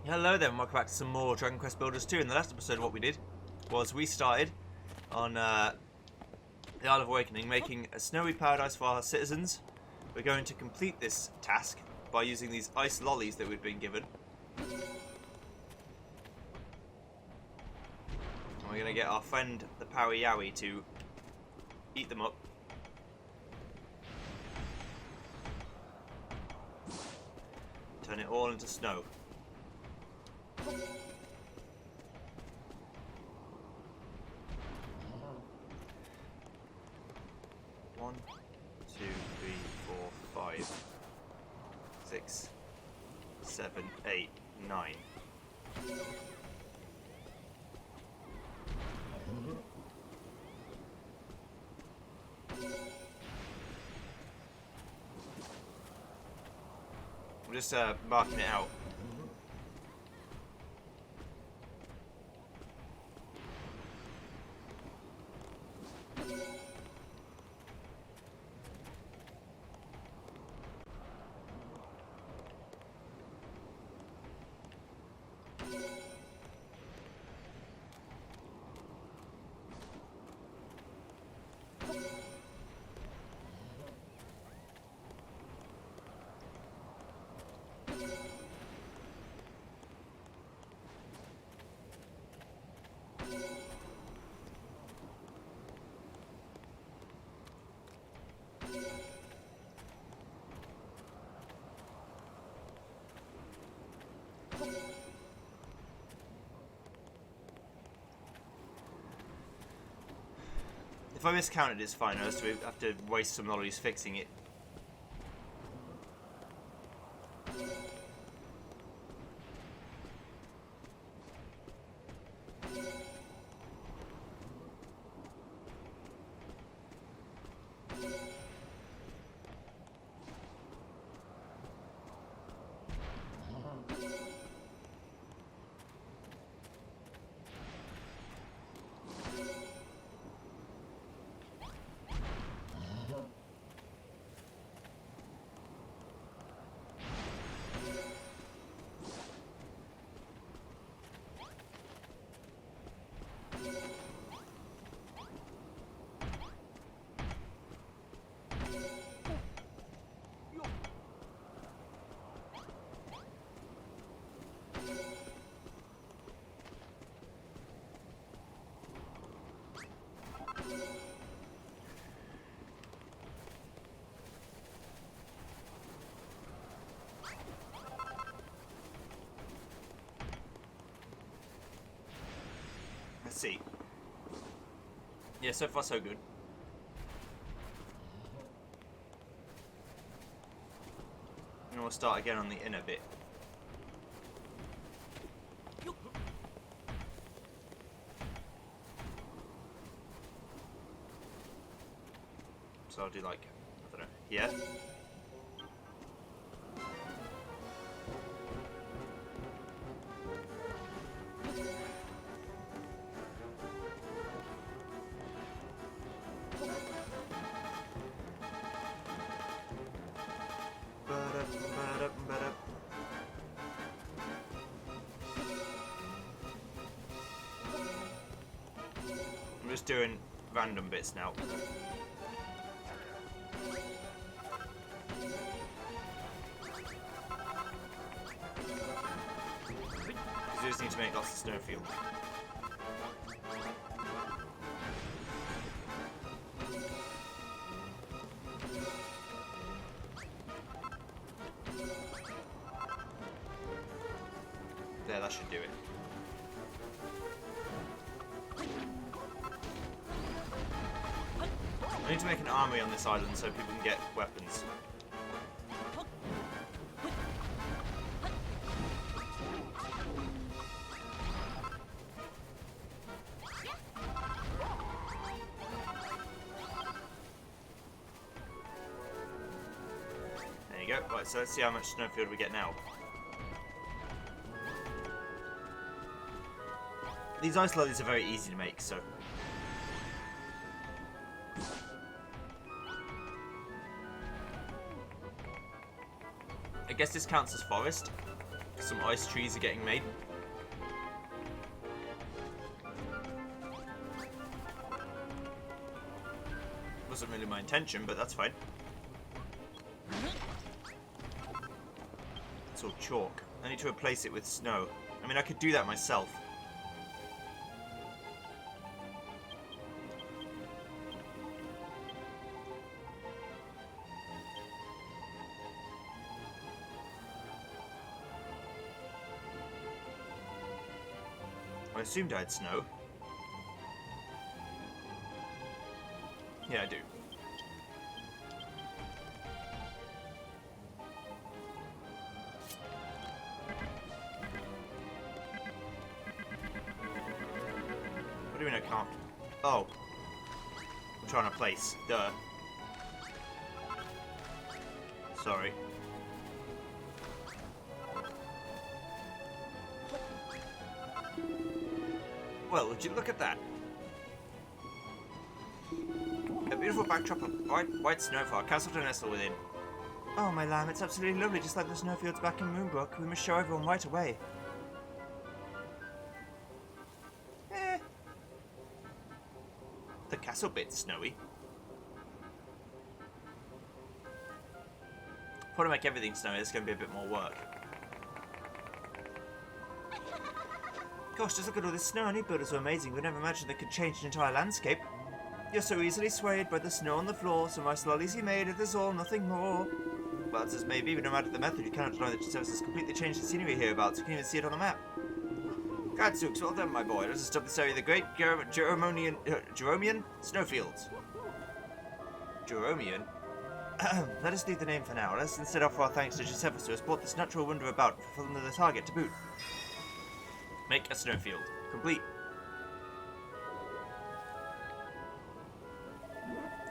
Hello there, and welcome back to some more Dragon Quest Builders 2. In the last episode, what we did was we started on the Isle of Awakening, making a snowy paradise for our citizens. We're going to complete this task by using these ice lollies that we've been given. And we're going to get our friend, the Parayawi, to eat them up. Turn it all into snow. One, two, three, four, five, 6, 7, 8, 9. I'm just marking it out. If I miscounted, it's fine. I just have to waste some lollies fixing it. Let's see. Yeah, so far so good. And we'll start again on the inner bit. So I'll do like, I don't know, here. I'm just doing random bits now. You just need to make lots of snowfields. There, that should do it. I need to make an armory on this island so people can get weapons. There you go. Right, so let's see how much snowfield we get now. These ice lollies are very easy to make, so... I guess this counts as forest. Some ice trees are getting made. Wasn't really my intention, but that's fine. It's all chalk. I need to replace it with snow. I mean, I could do that myself. I assumed I had snow. Yeah, I do. What do you mean I can't? Oh. I'm trying to place. Duh. Sorry. Well, would you look at that? A beautiful backdrop of white snow for our castle to nestle within. Oh, my lamb, it's absolutely lovely, just like the snowfields back in Moonbrook. We must show everyone right away. The castle bit's snowy. If I want to make everything snowy, it's going to be a bit more work. Gosh, just look at all this snow. New builders are amazing. We never imagined they could change an entire landscape. You're so easily swayed by the snow on the floor, so my lollies you made, if there's all, nothing more. Well, as may be, but no matter the method, you cannot deny that your service has completely changed the scenery hereabouts. You can even see it on the map. Gadzooks, well done, my boy. Let us stop this area, the great Jeromean snowfields. Jeromean? Let us leave the name for now. Let us instead offer our thanks to Josephus, who has brought this natural wonder about, fulfilling the target to boot. Make a snowfield. Complete.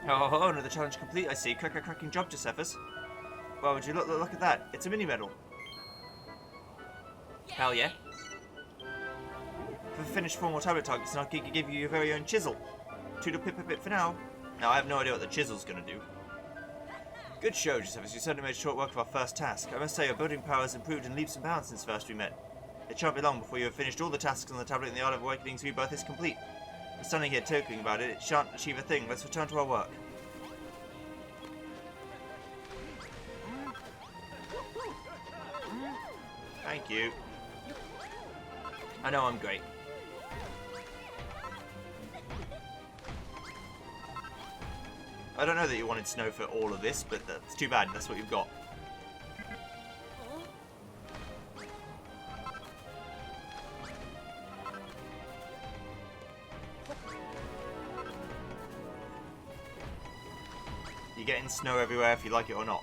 Oh, another challenge complete, I see. Cracking job, Josephus. Well, would you look at that? It's a mini-medal. Hell yeah. For finished 4 more tablet targets, and I'll give you your very own chisel. Toodle pip for now. Now, I have no idea what the chisel's gonna do. Good show, Josephus. You certainly made short work of our first task. I must say, your building power has improved in leaps and bounds since first we met. It shan't be long before you have finished all the tasks on the tablet and the Art of Awakening's rebirth is complete. We're standing here talking about it. It shan't achieve a thing. Let's return to our work. Thank you. I know I'm great. I don't know that you wanted snow for all of this, but that's too bad. That's what you've got. You're getting snow everywhere if you like it or not.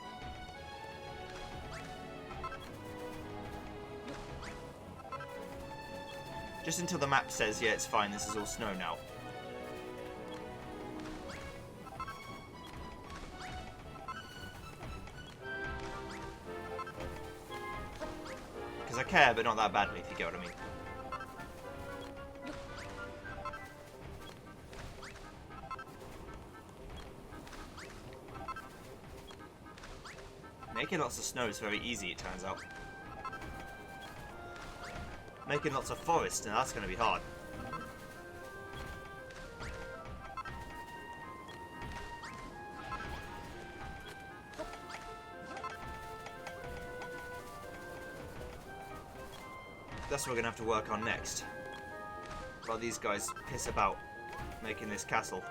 Just until the map says, yeah, it's fine, this is all snow now. Because I care, but not that badly, if you get what I mean. Making lots of snow is very easy, it turns out. Making lots of forest, and that's going to be hard. That's what we're going to have to work on next. While these guys piss about making this castle.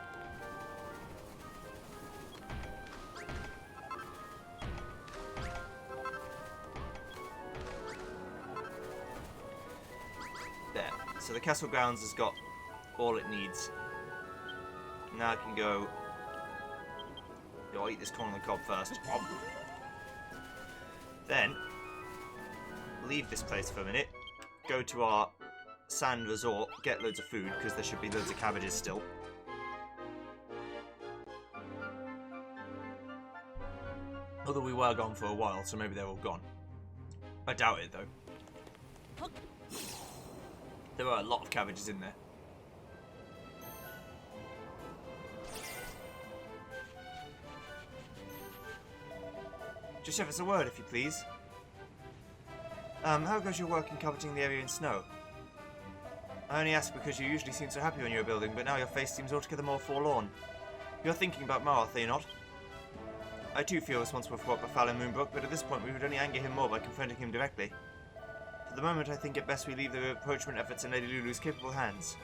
There. So the castle grounds has got all it needs. Now I can go... I'll eat this corn on the cob first. Then, leave this place for a minute. Go to our sand resort, get loads of food, because there should be loads of cabbages still. Although we were gone for a while, so maybe they're all gone. I doubt it, though. There are a lot of cabbages in there. Just give us a word, if you please. How goes your work in carpeting the area in snow? I only ask because you usually seem so happy when you're building, but now your face seems altogether more forlorn. You're thinking about Maroth, are you not? I too feel responsible for what befell in Moonbrook, but at this point we would only anger him more by confronting him directly. For the moment, I think it best we leave the rapprochement efforts in Lady Lulu's capable hands.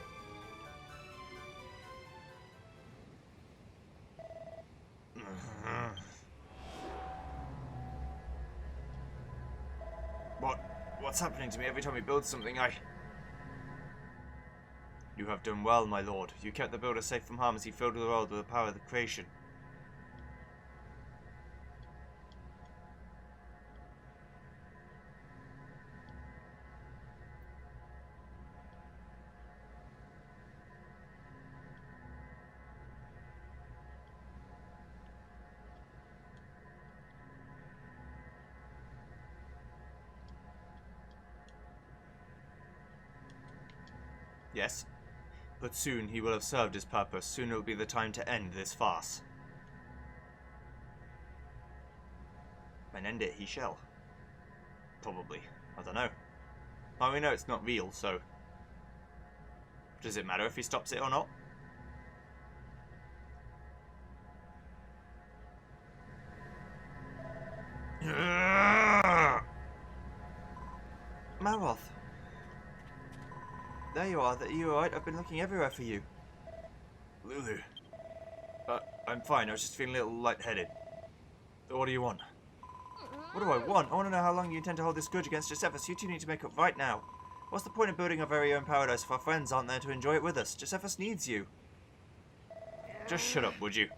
What's happening to me every time we build something? You have done well, my lord. You kept the builder safe from harm as he filled the world with the power of the creation. Yes, but soon he will have served his purpose. Soon it will be the time to end this farce. And end it he shall. Probably. I don't know. Well, we know it's not real, so... does it matter if he stops it or not? Maroth! There you are. Are you alright? I've been looking everywhere for you. Lulu. I'm fine. I was just feeling a little lightheaded. What do you want? What do I want? I want to know how long you intend to hold this grudge against Josephus. You two need to make up right now. What's the point of building our very own paradise if our friends aren't there to enjoy it with us? Josephus needs you. Just shut up, would you?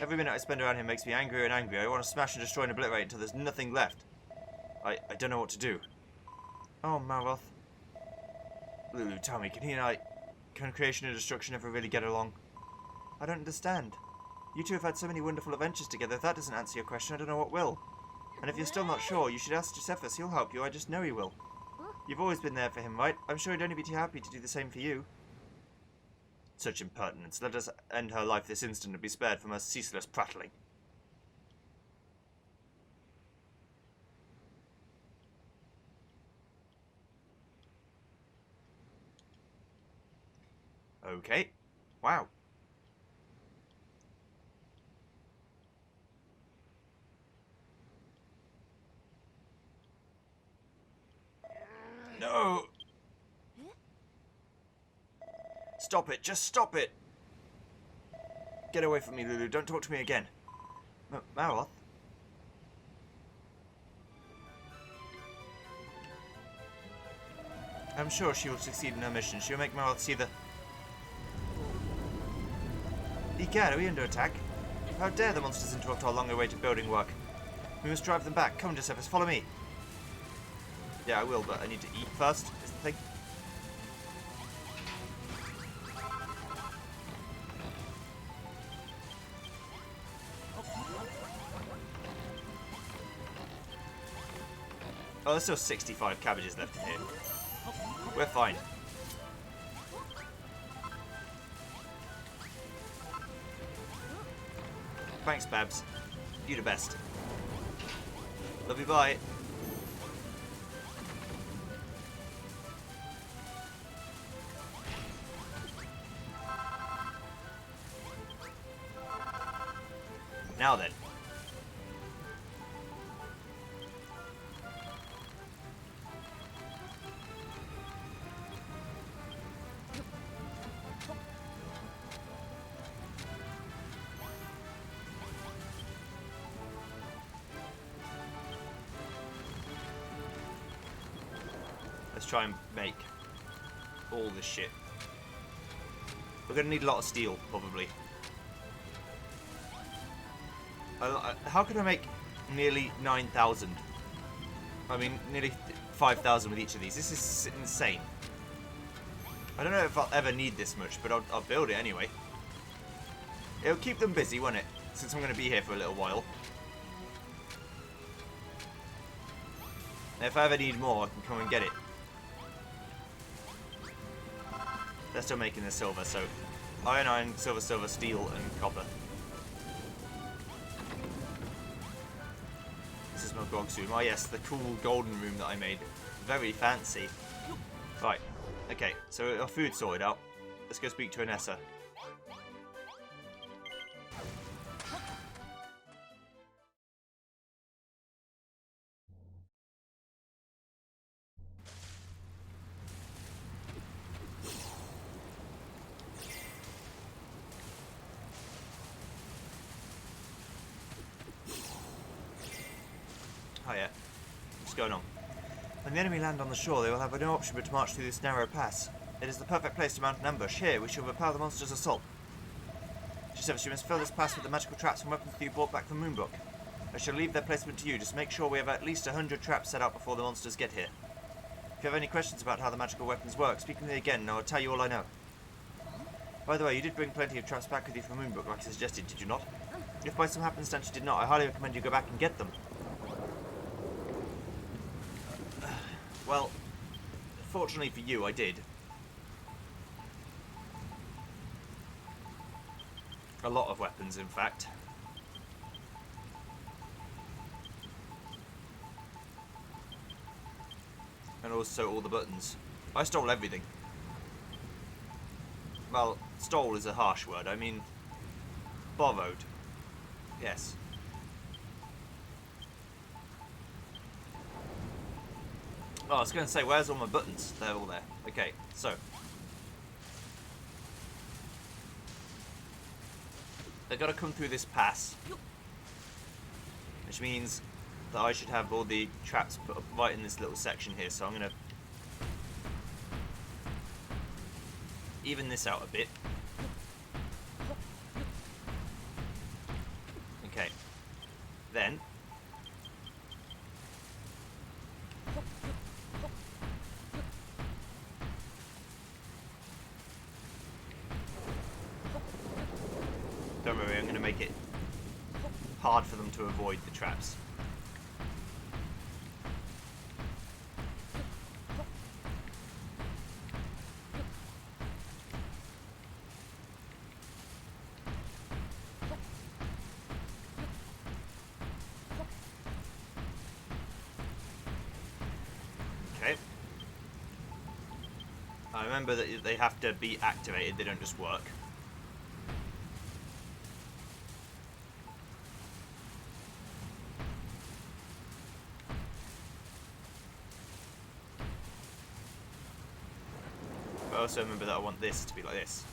Every minute I spend around him makes me angrier and angrier. I want to smash and destroy and obliterate until there's nothing left. I don't know what to do. Oh, Maroth. Lulu, tell me, can creation and destruction ever really get along? I don't understand. You two have had so many wonderful adventures together. If that doesn't answer your question, I don't know what will. And if you're still not sure, you should ask Josephus. He'll help you. I just know he will. You've always been there for him, right? I'm sure he'd only be too happy to do the same for you. Such impertinence. Let us end her life this instant and be spared from her ceaseless prattling. Okay. Wow. No! Stop it. Just stop it. Get away from me, Lulu. Don't talk to me again. Maroth? I'm sure she will succeed in her mission. She'll make Maroth see the... Egad, are we under attack? How dare the monsters interrupt our long-awaited building work? We must drive them back. Come, Josephus, follow me. Yeah, I will, but I need to eat first, is the thing. Oh, there's still 65 cabbages left in here. We're fine. Thanks, Babs. You the best. Love you, bye. Now then. Let's try and make all this shit. We're going to need a lot of steel, probably. How can I make nearly 9,000? I mean, nearly 5,000 with each of these. This is insane. I don't know if I'll ever need this much, but I'll build it anyway. It'll keep them busy, won't it? Since I'm going to be here for a little while. And if I ever need more, I can come and get it. They're still making the silver, so iron, silver, steel, and copper. This is my grog room. Oh yes, the cool golden room that I made. very fancy. Right. Okay, so our food's sorted out. Let's go speak to Anessa. Hiya. What's going on? When the enemy land on the shore, they will have no option but to march through this narrow pass. It is the perfect place to mount an ambush. Here, we shall repel the monster's assault. She said you must fill this pass with the magical traps and weapons that you brought back from Moonbrook. I shall leave their placement to you. Just make sure we have at least 100 traps set out before the monsters get here. If you have any questions about how the magical weapons work, speak with me again and I'll tell you all I know. By the way, you did bring plenty of traps back with you from Moonbrook like I suggested, did you not? If by some happenstance you did not, I highly recommend you go back and get them. Well, fortunately for you, I did. A lot of weapons, in fact. And also all the buttons. I stole everything. Well, stole is a harsh word. I mean, borrowed. Yes. Oh, I was going to say, where's all my buttons? They're all there. Okay, so. They've got to come through this pass. Which means that I should have all the traps put up right in this little section here. So I'm going to even this out a bit. Okay. Then don't worry, I'm going to make it hard for them to avoid the traps. Okay. I remember that they have to be activated, they don't just work. I also remember that I want this to be like this.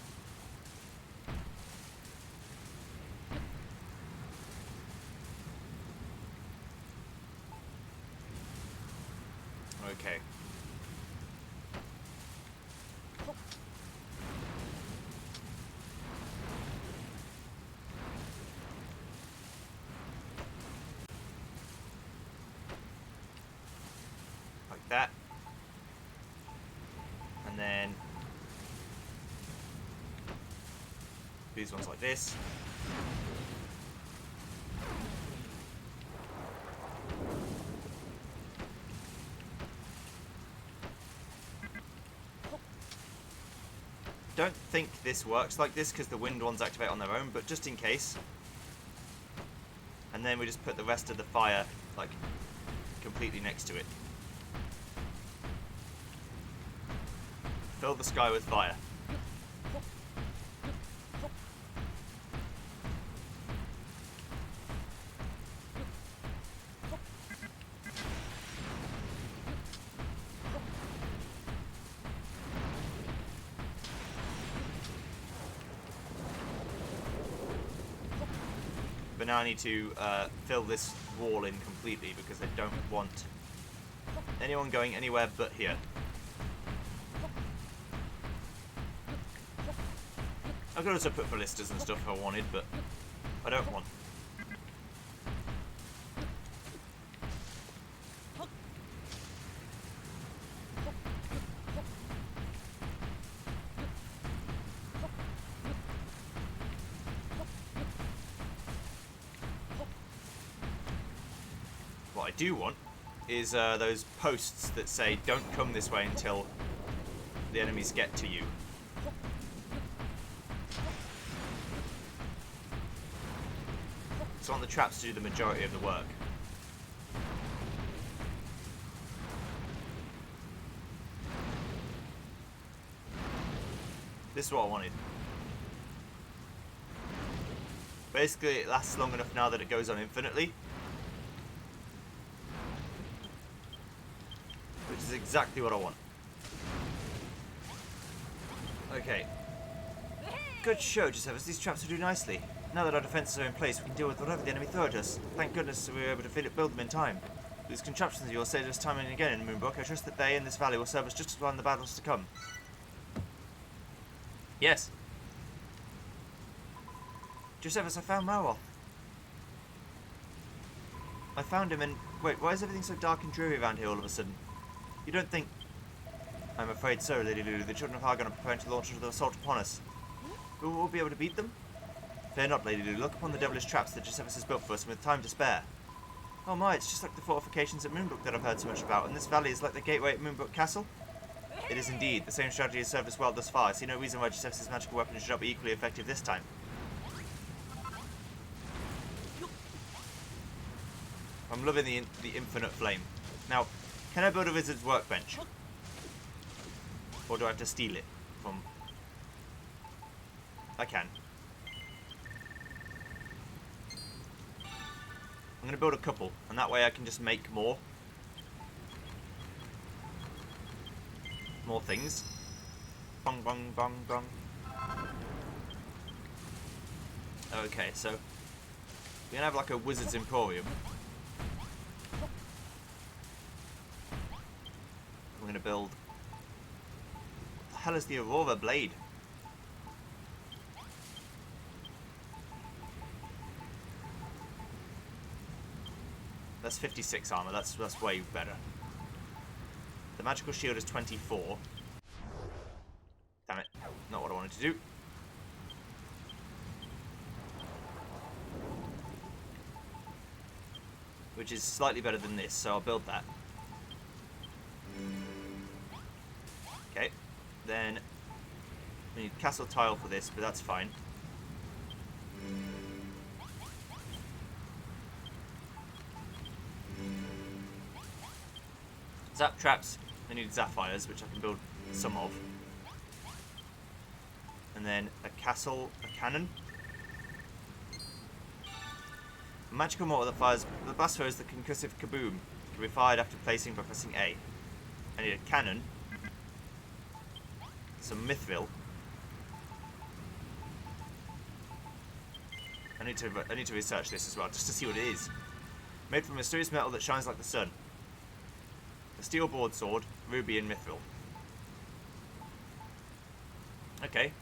Okay. Like that. And then these ones like this. Don't think this works like this because the wind ones activate on their own, but just in case. And then we just put the rest of the fire like completely next to it. Fill the sky with fire. But now I need to fill this wall in completely because I don't want anyone going anywhere but here. I could also put ballistas and stuff if I wanted, but I don't want. What I do want is those posts that say don't come this way until the enemies get to you. So I want the traps to do the majority of the work. This is what I wanted. Basically, it lasts long enough now that it goes on infinitely. Which is exactly what I want. Okay. Good show, Josephus. These traps will do nicely. Now that our defences are in place, we can deal with whatever the enemy throws at us. Thank goodness we were able to build them in time. These contraptions of yours saved us time and again in Moonbrook. I trust that they in this valley will serve us just as well in the battles to come. Yes. Josephus, I found Marwoth. I found him and... Wait, why is everything so dark and dreary around here all of a sudden? You don't think... I'm afraid so, Lady Lulu. The children of Hargon are preparing to launch the assault upon us. But we'll be able to beat them? Fear not, Lady Lulu. Look upon the devilish traps that Josephus has built for us and with time to spare. Oh my, it's just like the fortifications at Moonbrook that I've heard so much about, and this valley is like the gateway at Moonbrook Castle? It is indeed. The same strategy has served us well thus far. I see no reason why Josephus' magical weapons should not be equally effective this time. I'm loving the infinite flame. Now, can I build a wizard's workbench? Or do I have to steal it from... I can. I'm going to build a couple, and that way I can just make more. More things. Bong, bong, bong, bong. Okay, so... we're going to have like a wizard's emporium. We're going to build... what the hell is the Aurora Blade? That's 56 armor, that's way better. The magical shield is 24. Damn it, not what I wanted to do. Which is slightly better than this, so I'll build that. Okay, then we need castle tile for this, but that's fine. Zap traps, I need Zapphires, which I can build some of. And then a castle, a cannon. A magical mortar that fires the blast throws the concussive kaboom. Can be fired after placing by pressing A. I need a cannon. Some mithril. I need to research this as well, just to see what it is. Made from mysterious metal that shines like the sun. A steel broadsword, ruby and mithril. Okay.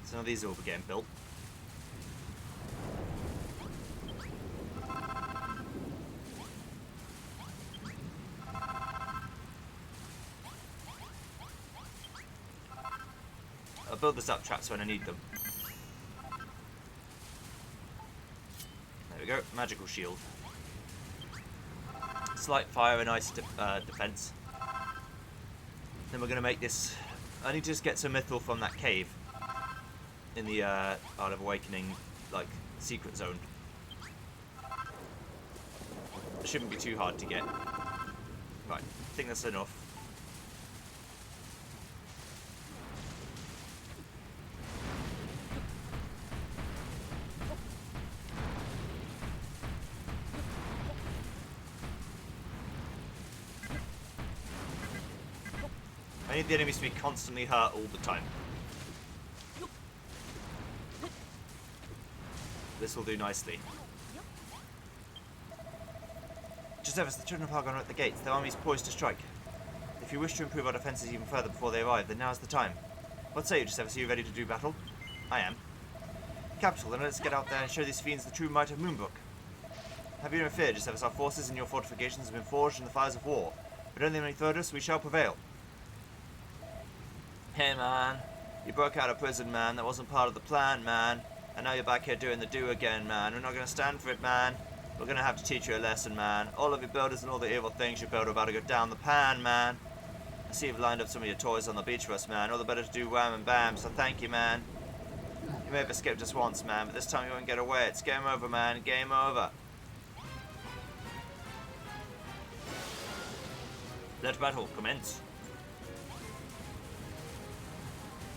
So now these are all getting built. I'll build the zap traps when I need them. There we go, magical shield. Slight fire and ice defense. Then we're going to make this... I need to just get some mithril from that cave. In the Art of Awakening, like, secret zone. It shouldn't be too hard to get. Right, I think that's enough. I need the enemies to be constantly hurt all the time. This will do nicely. Josephus, the children of Hargon are at the gates. Their army is poised to strike. If you wish to improve our defences even further before they arrive, then now's the time. What say you, Josephus? Are you ready to do battle? I am. Capital, then let's get out there and show these fiends the true might of Moonbrook. Have you no fear, Josephus? Our forces and your fortifications have been forged in the fires of war. But don't they many third us, we shall prevail. Hey man, you broke out of prison, man. That wasn't part of the plan, man. And now you're back here doing the do again, man. We're not going to stand for it, man. We're going to have to teach you a lesson, man. All of your builders and all the evil things you build are about to go down the pan, man. I see you've lined up some of your toys on the beach for us, man. All the better to do wham and bam, so thank you, man. You may have escaped us once, man, but this time you won't get away. It's game over, man. Game over. Let battle commence.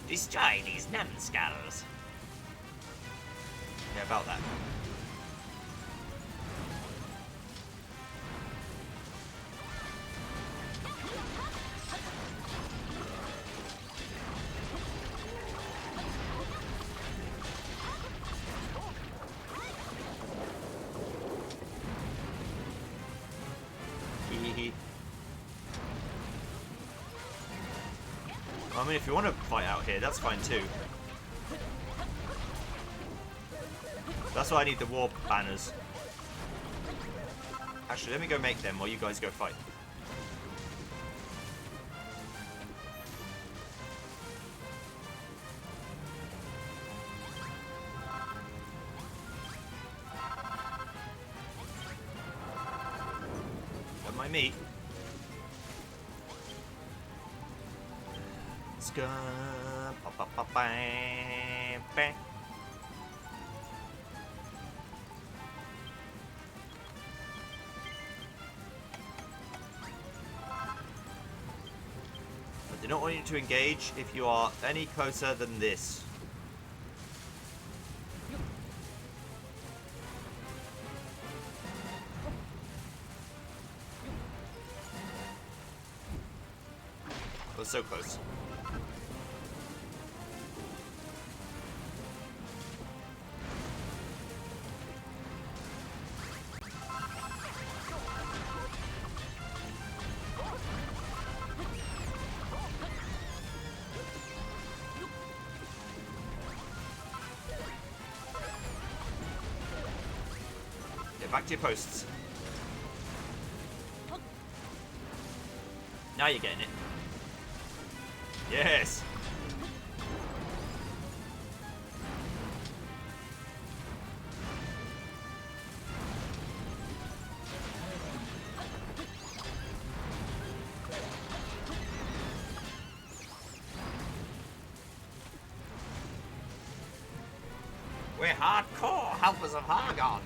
Destroy these numbskulls. Yeah, about that. I mean, if you want to fight out here, that's fine too. That's why I need the war banners. Actually, let me go make them while you guys go fight. Don't mind me. Let's go. Bang. I do not want you to engage if you are any closer than this. I was so close. Get back to your posts. Now you're getting it. Yes! We're hardcore helpers of Hargon.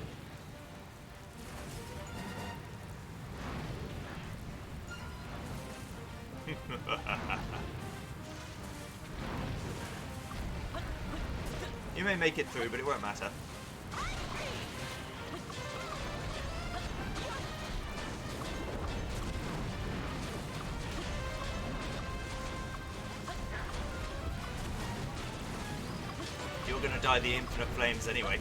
You may make it through, but it won't matter. You're gonna die the infinite flames anyway.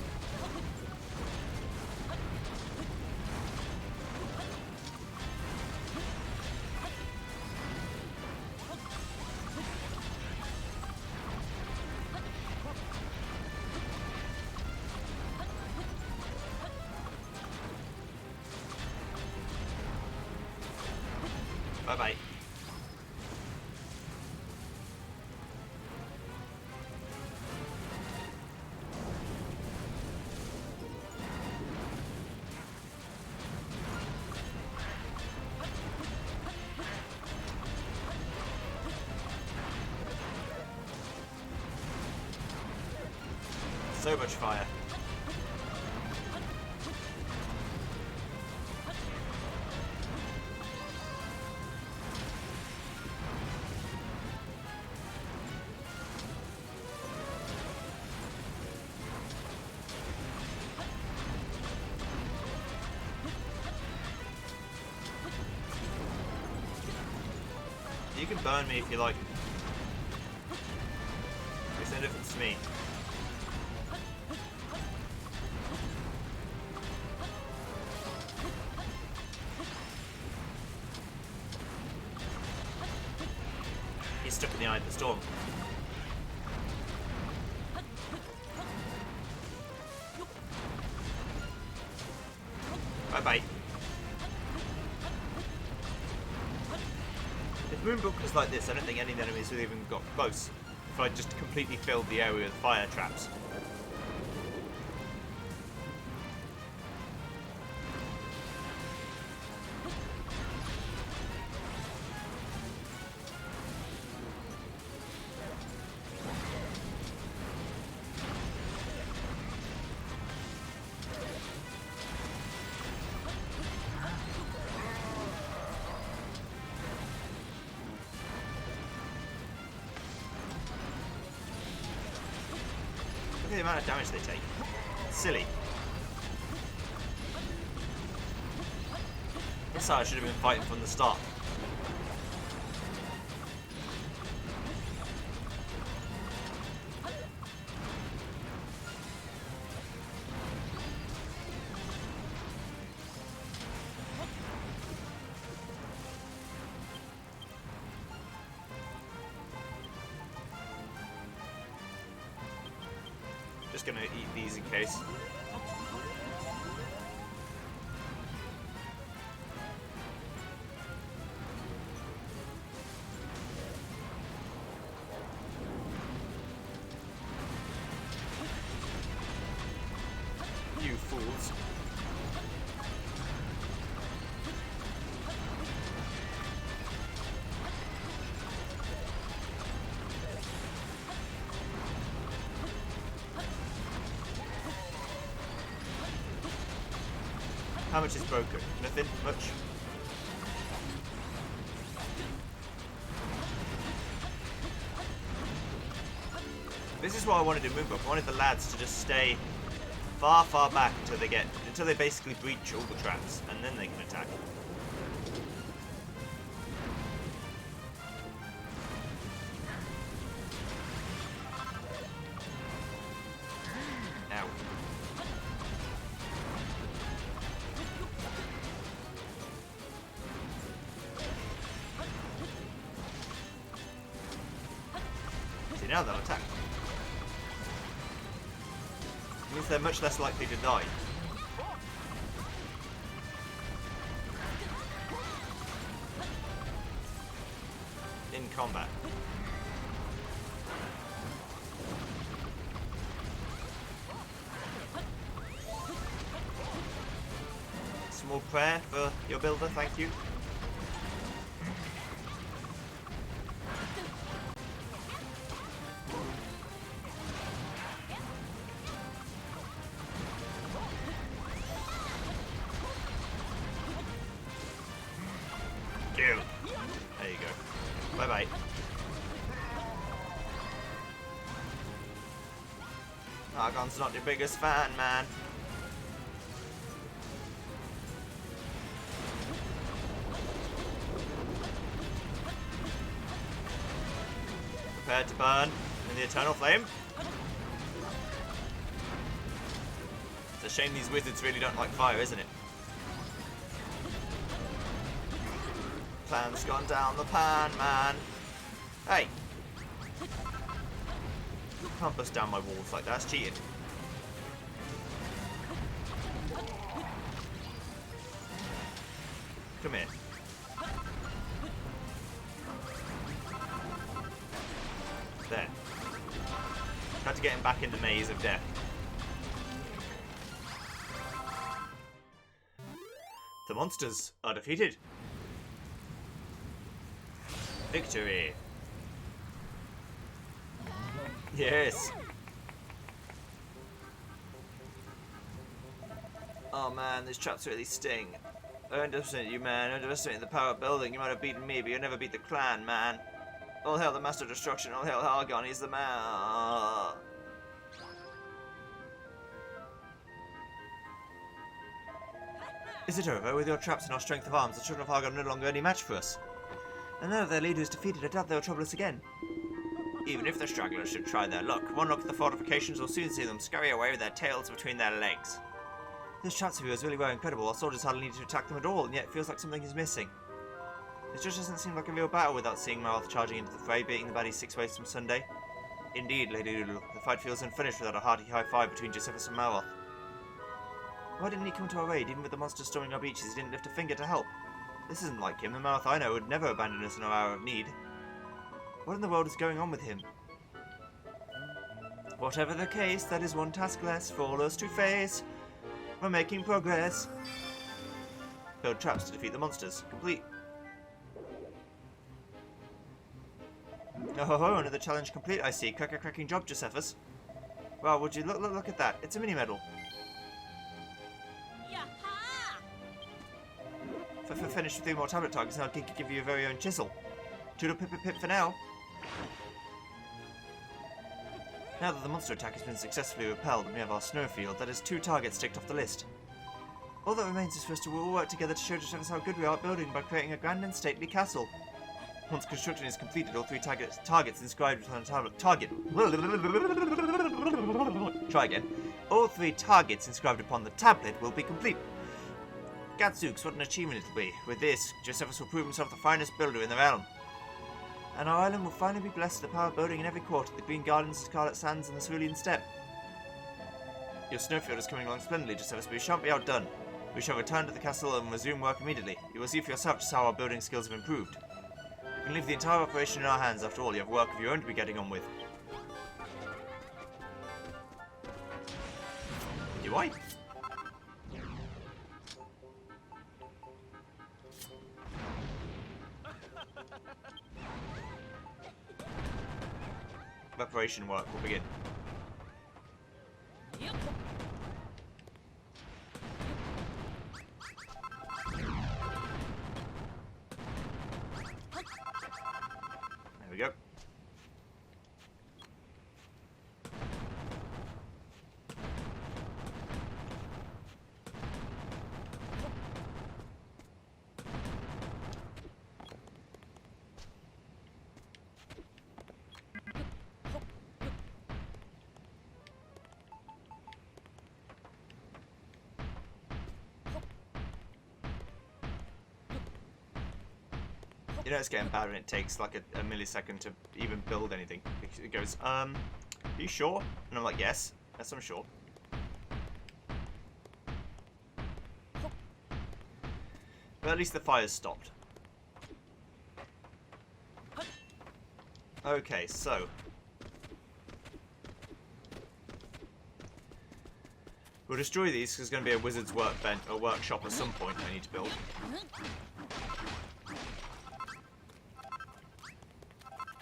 Bye-bye. So much fire. You can burn me if you like. It's no difference to me. He's stuck in the eye of the storm. Bye-bye. If Moonbrook was like this, I don't think any of the enemies would have even got close if I just completely filled the area with fire traps. the amount of damage they take. It's silly. This side I should have been fighting from the start. Just gonna eat these in case. You fools. How much is broken? Nothing? Much? This is what I wanted in Moonbrook. I wanted the lads to just stay far, far back until they basically breach all the traps, and then they can attack. Ow. See, now they'll attack. Means they're much less likely to die. In combat. Small prayer for your builder, thank you. There you go. Bye-bye. Argon's not your biggest fan, man. Prepare to burn in the eternal flame. It's a shame these wizards really don't like fire, isn't it? Plan's gone down the pan, man. Hey! You can't bust down my walls like that, that's cheating. Come here. There. Tried to get him back in the maze of death. The monsters are defeated. Victory. Yes. Oh man, these traps really sting. I underestimate you, man. I underestimate the power of building. You might have beaten me, but you'll never beat the clan, man. All hail the Master of Destruction. All hail Hargon. He's the man. Is it over? With your traps and our strength of arms, the children of Hargon are no longer any match for us. And now that their leader is defeated, I doubt they'll trouble us again. Even if the stragglers should try their luck, one look at the fortifications will soon see them scurry away with their tails between their legs. Those traps of yours really were incredible. Our soldiers hardly need to attack them at all, and yet it feels like something is missing. It just doesn't seem like a real battle without seeing Malroth charging into the fray, beating the baddies 6 ways from Sunday. Indeed, Lady Lulu, the fight feels unfinished without a hearty high five between Josephus and Malroth. Why didn't he come to our aid? Even with the monsters storming our beaches, he didn't lift a finger to help. This isn't like him. The Malroth I know would never abandon us in our hour of need. What in the world is going on with him? Whatever the case, that is one task less for us to face. We're making progress. Build traps to defeat the monsters. Complete. Oh ho ho, another challenge complete, I see. Cracking job, Josephus. Wow, would you look at that. It's a mini medal. Finish with 3 more tablet targets and I'll give you your very own chisel. Toodle pip for now. Now that the monster attack has been successfully repelled and we have our snowfield, that is 2 targets ticked off the list. All that remains is for us to all work together to show just how good we are at building by creating a grand and stately castle. Once construction is completed, all 3 targets inscribed on the Try again. All 3 targets inscribed upon the tablet will be complete. Gadzooks, what an achievement it'll be. With this, Josephus will prove himself the finest builder in the realm. And our island will finally be blessed with the power of building in every quarter, the Green Gardens, the Scarlet Sands, and the Cerulean Steppe. Your snowfield is coming along splendidly, Josephus, but we shan't be outdone. We shall return to the castle and resume work immediately. You will see for yourself just how our building skills have improved. You can leave the entire operation in our hands. After all, you have work of your own to be getting on with. Do I? Reparation work will begin. There we go. You know it's getting bad when it takes like a millisecond to even build anything. It goes, are you sure? And I'm like, yes, I'm sure. But at least the fire's stopped. Okay, so. We'll destroy these because there's going to be a wizard's workshop at some point I need to build.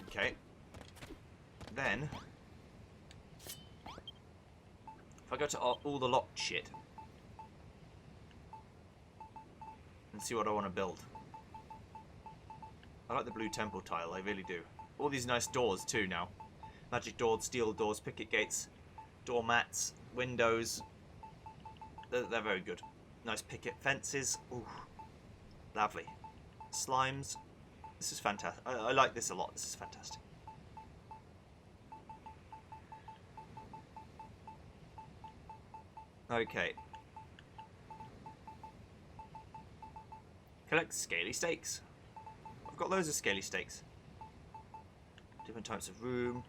Okay. Then, if I go to all the locked shit and see what I want to build. I like the blue temple tile, I really do. All these nice doors too now. Magic doors, steel doors, picket gates, door mats, windows. They're very good. Nice picket fences. Ooh, lovely. Slimes. This is fantastic. I like this a lot. This is fantastic. Okay. Collect scaly stakes. I've got loads of scaly stakes. Different types of room.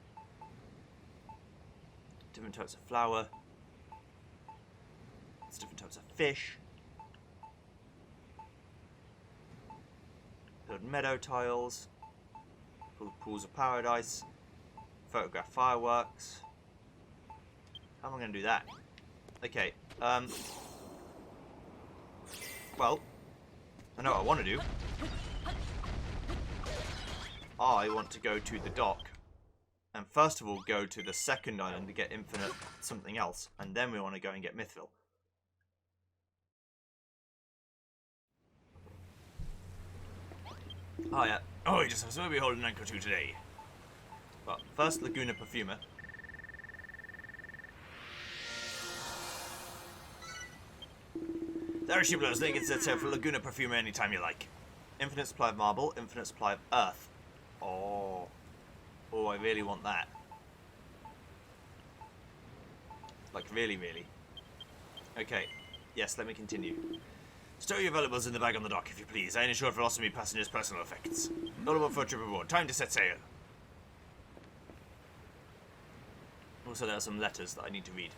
Different types of flower. It's different types of fish. Build meadow tiles. Pools of paradise. Photograph fireworks. How am I going to do that? Okay, well, I know what I want to do. I want to go to the dock, and first of all go to the second island to get infinite something else, and then we want to go and get Mythville. Oh yeah, oh, we just have to be holding anchor to today. Well, first Laguna Perfumer. There she blows. They can set sail for Laguna Perfumer anytime you like. Infinite supply of marble, infinite supply of earth. Oh. Oh, I really want that. Like, really, really. Okay. Yes, let me continue. Stow your valuables in the bag on the dock, if you please. I ensure for loss of me passengers' personal effects. All aboard for a trip aboard. Time to set sail. Also, there are some letters that I need to read.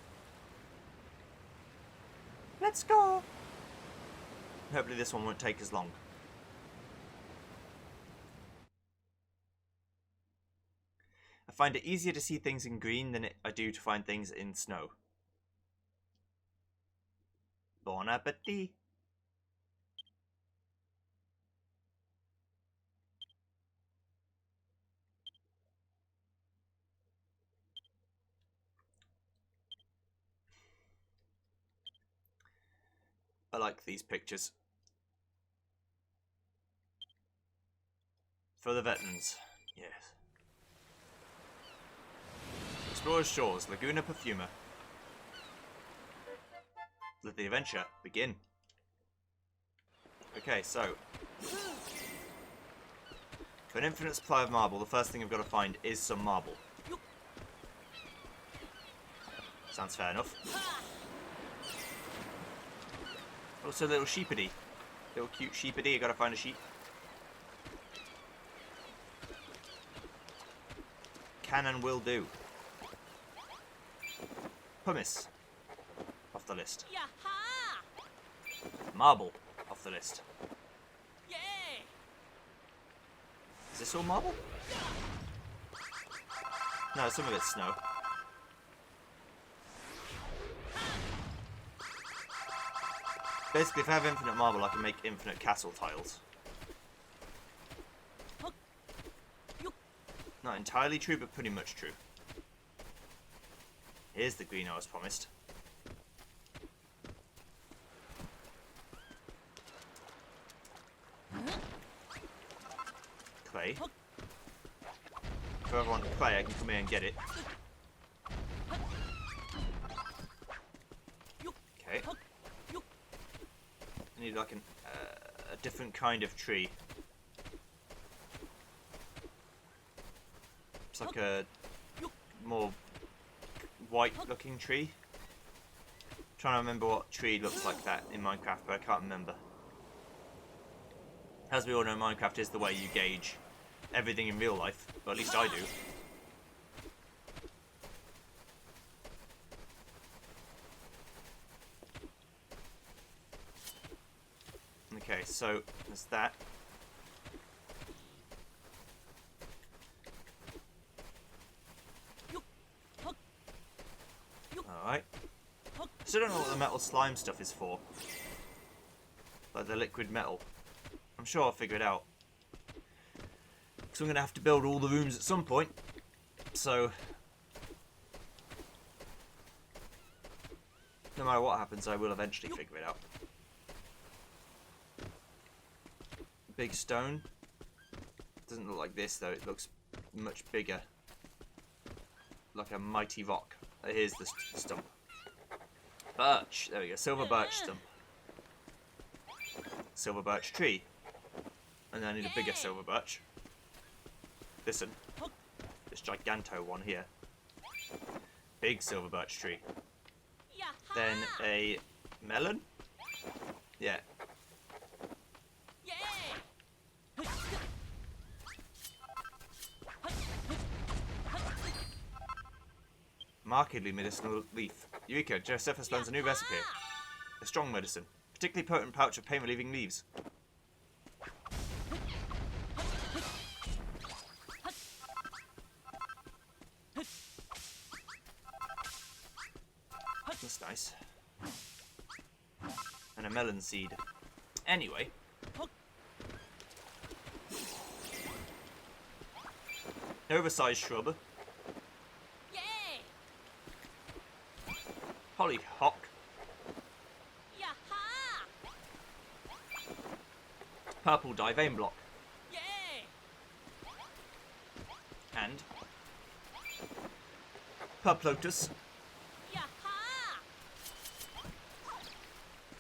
Let's go! Hopefully this one won't take as long. I find it easier to see things in green than I do to find things in snow. Bon appetit! I like these pictures. For the veterans, yes. Explorer's Shores, Laguna Perfuma. Let the adventure begin. Okay, so for an infinite supply of marble, the first thing I've got to find is some marble. Sounds fair enough. Also, little sheepity. Little cute sheepity, I gotta find a sheep. Can and will do. Pumice. Off the list. Marble. Off the list. Is this all marble? No, some of it's snow. Basically, if I have infinite marble, I can make infinite castle tiles. Not entirely true, but pretty much true. Here's the green I was promised. Clay. If I ever want clay, I can come here and get it. Okay. I need like a different kind of tree. It's like a more white-looking tree. I'm trying to remember what tree looks like that in Minecraft, but I can't remember. As we all know, Minecraft is the way you gauge everything in real life, or at least I do. Okay, so there's that. Alright. Still don't know what the metal slime stuff is for. Like the liquid metal. I'm sure I'll figure it out. So I'm going to have to build all the rooms at some point. So no matter what happens, I will eventually figure it out. Big stone. Doesn't look like this though, it looks much bigger. Like a mighty rock. Here's the stump. Birch. There we go. Silver birch stump. Silver birch tree. And then I need a bigger silver birch. This one. This giganto one here. Big silver birch tree. Then a melon. Yeah. Markedly medicinal leaf. Eureka, Josephus learns a new recipe. A strong medicine. Particularly potent pouch of pain-relieving leaves. That's nice. And a melon seed. Anyway. Oversized shrub. Hollyhock. Purple dye vein block. And Purplotus.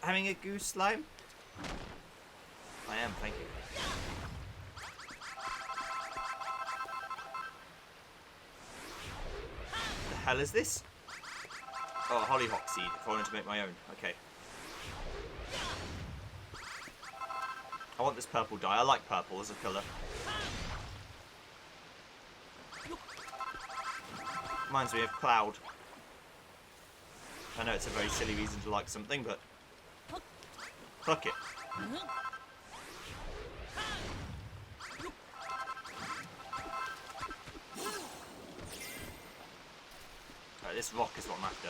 Having a goose slime? I am, thank you. The hell is this? Oh, a hollyhock seed, if I wanted to make my own. Okay. I want this purple dye. I like purple as a colour. Reminds me of Cloud. I know it's a very silly reason to like something, but fuck it. Right, this rock is what I'm after.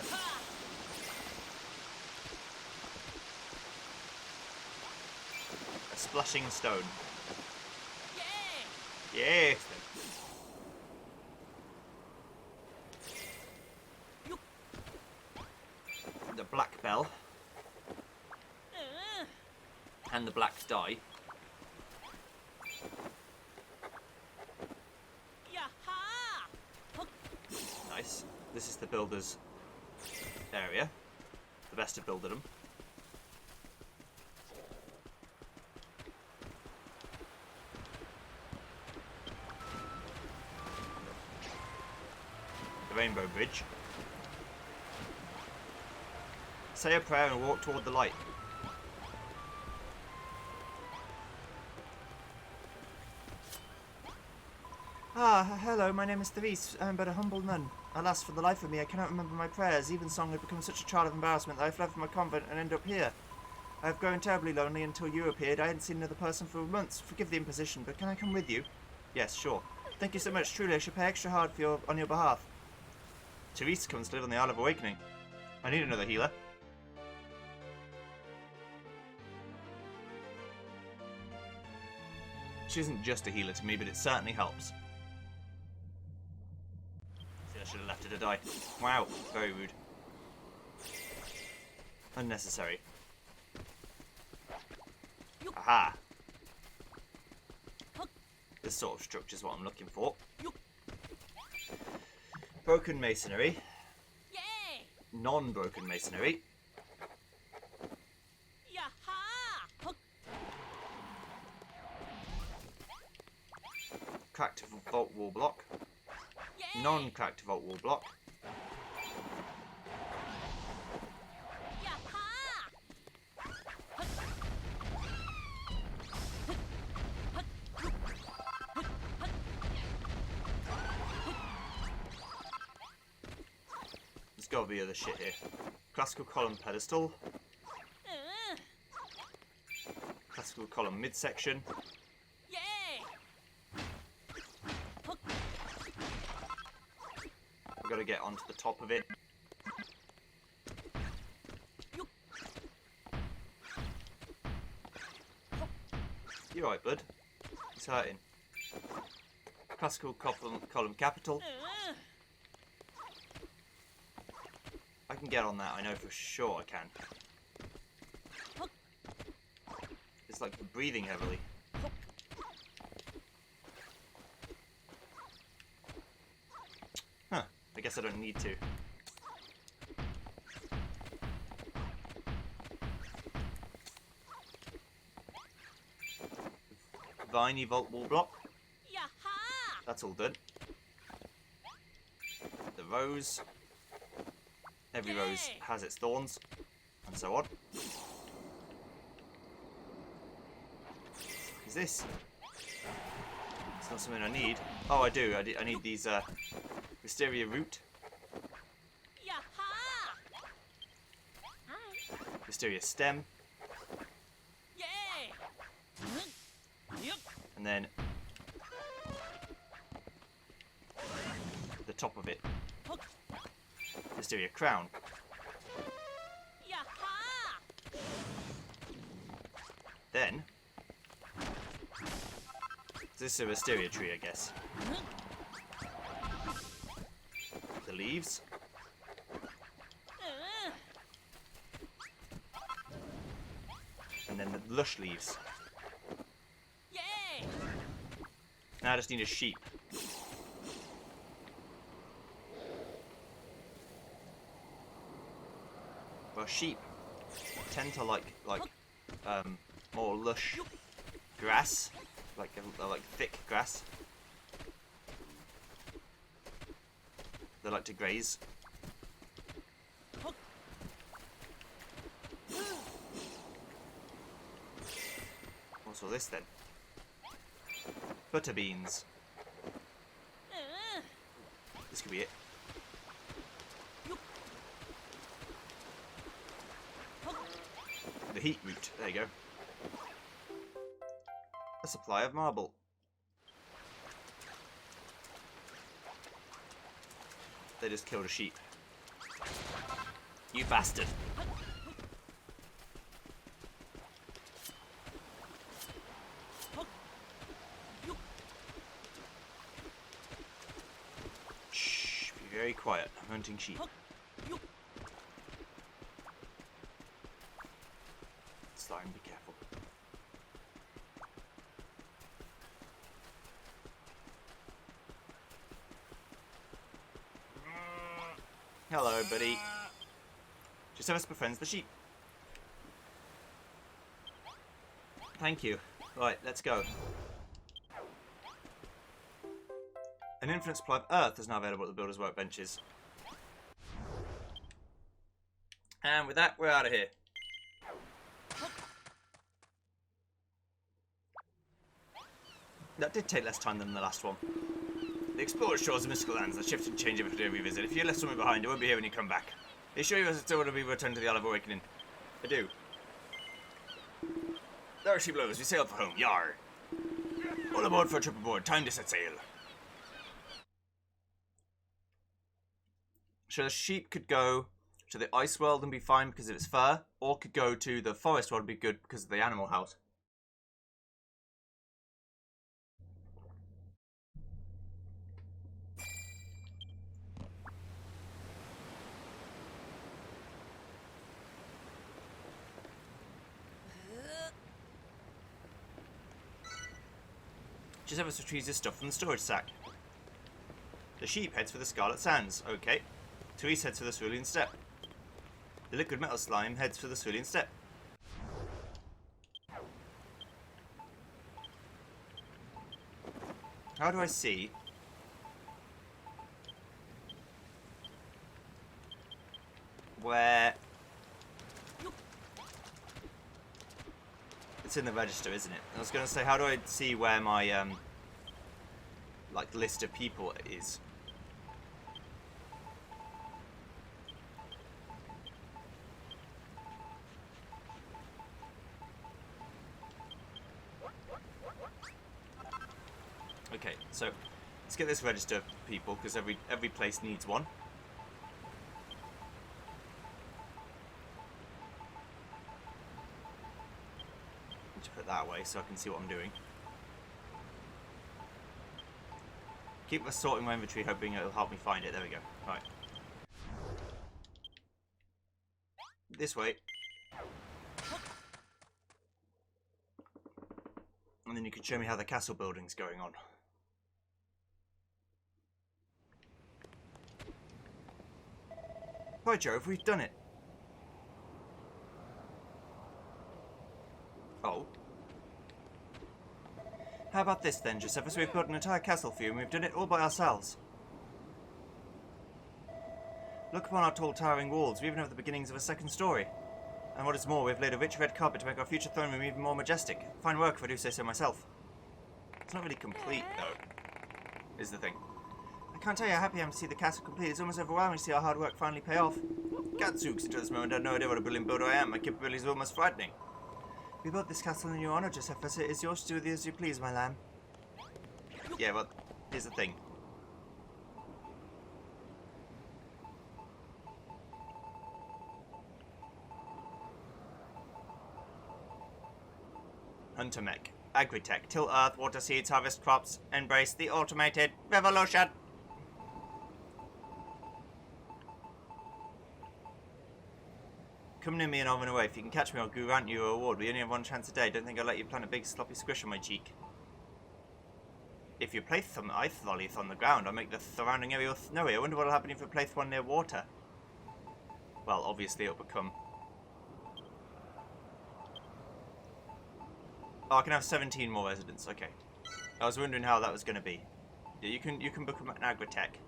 A splashing stone. Yes. The black bell. And the black dye. Nice. This is the builder's area. The best of builderdom. The Rainbow Bridge. Say a prayer and walk toward the light. Ah, hello, my name is Therese. I am but a humble nun. Alas, for the life of me, I cannot remember my prayers. Even song had become such a child of embarrassment that I fled from my convent and ended up here. I have grown terribly lonely until you appeared. I hadn't seen another person for months. Forgive the imposition, but can I come with you? Yes, sure. Thank you so much. Truly, I should pay extra hard on your behalf. Therese comes to live on the Isle of Awakening. I need another healer. She isn't just a healer to me, but it certainly helps. I should have left her to die. Wow, very rude. Unnecessary. Aha! This sort of structure is what I'm looking for. Broken masonry. Non-broken masonry. Cracked vault wall block. Non-cracked vault wall block. There's gotta be other shit here. Classical column pedestal. Classical column midsection. Got to get onto the top of it. You alright, bud? He's hurting. Classical column capital. I can get on that, I know for sure I can. It's like breathing heavily. Huh. I guess I don't need to. Viney vault wall block. That's all done. The rose. Every rose has its thorns, and so on. Is this? It's not something I need. Oh, I do. I need these wisteria root. Wisteria stem. And then the top of it. Wisteria crown. Then this is a wisteria tree, I guess. The leaves. And then the lush leaves. Now I just need a sheep. Well, sheep tend to like more lush grass, like thick grass. They like to graze. What's all this then? Butter beans. This could be it. The heat root. There you go. A supply of marble. They just killed a sheep. You bastard. Shh, be very quiet. I'm hunting sheep. Slime, be careful. Hello, buddy. Josephus befriends the sheep. Thank you. Right, let's go. An infinite supply of earth is now available at the builders' workbenches. And with that, we're out of here. That did take less time than the last one. The explorer's shores of mystical lands that shift and change every time we visit. If you left something behind, it won't be here when you come back. Are you sure you still want to be returned to the Isle of Awakening? I do. There she blows. We sail for home. Yar. All aboard for a trip aboard. Time to set sail. So the sheep could go to the ice world and be fine because of its fur, or could go to the forest world and be good because of the animal house. Josephus retrieves his stuff from the storage sack. The sheep heads for the Scarlet Sands. Okay. Therese heads for the Cerulean Steppe. The liquid metal slime heads for the Cerulean Steppe. How do I see where it's in the register, isn't it? I was going to say, how do I see where my like list of people is? Okay, so let's get this register of people because every place needs one. Just put it that way so I can see what I'm doing. Keep sorting my inventory, hoping it'll help me find it. There we go. Right. This way. And then you can show me how the castle building's going on. By Jove, we've done it. Oh. How about this then, Josephus? We've built an entire castle for you and we've done it all by ourselves. Look upon our tall towering walls. We even have the beginnings of a second story. And what is more, we've laid a rich red carpet to make our future throne room even more majestic. Fine work if I do say so myself. It's not really complete, though, is the thing. I can't tell you how happy I am to see the castle complete. It's almost overwhelming to see our hard work finally pay off. Gadzooks, until this moment I had no idea what a brilliant builder I am. My capabilities are almost frightening. We built this castle in your honor, Josephus. It is yours to do with it as you please, my lamb. Yeah, well, here's the thing. Hunter Mech. Agritech. Till earth, water seeds, harvest crops, embrace the automated revolution. Come near me and I'll run away. If you can catch me, I'll grant you a reward. We only have one chance a day. Don't think I'll let you plant a big sloppy squish on my cheek. If you place some ice lollies on the ground, I'll make the surrounding area snowy. I wonder what'll happen if you place one near water. Well, obviously it'll become... Oh, I can have 17 more residents. Okay. I was wondering how that was going to be. Yeah, you can become an agritech.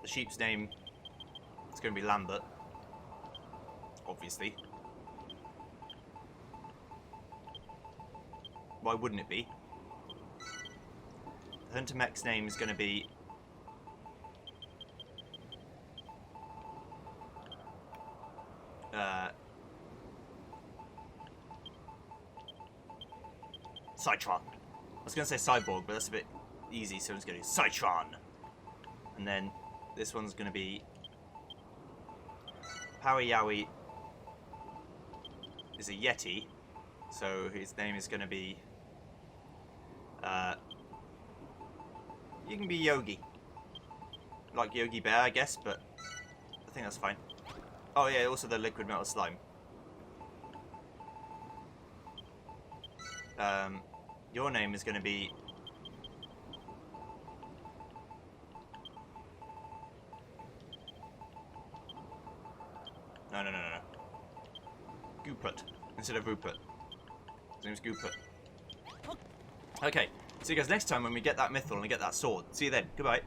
The sheep's name is going to be Lambert. Obviously. Why wouldn't it be? The Hunter Mech's name is going to be... Citron. I was going to say Cyborg, but that's a bit easy, so I'm just going to do Citron. And then this one's going to be... Powie Yowie is a Yeti, so his name is going to be... you can be Yogi. Like Yogi Bear, I guess, but I think that's fine. Oh yeah, also the liquid metal slime. Your name is going to be No. Gooput instead of Rupert. His name's Gooput. Okay, see you guys next time when we get that Mythril and we get that sword. See you then. Goodbye.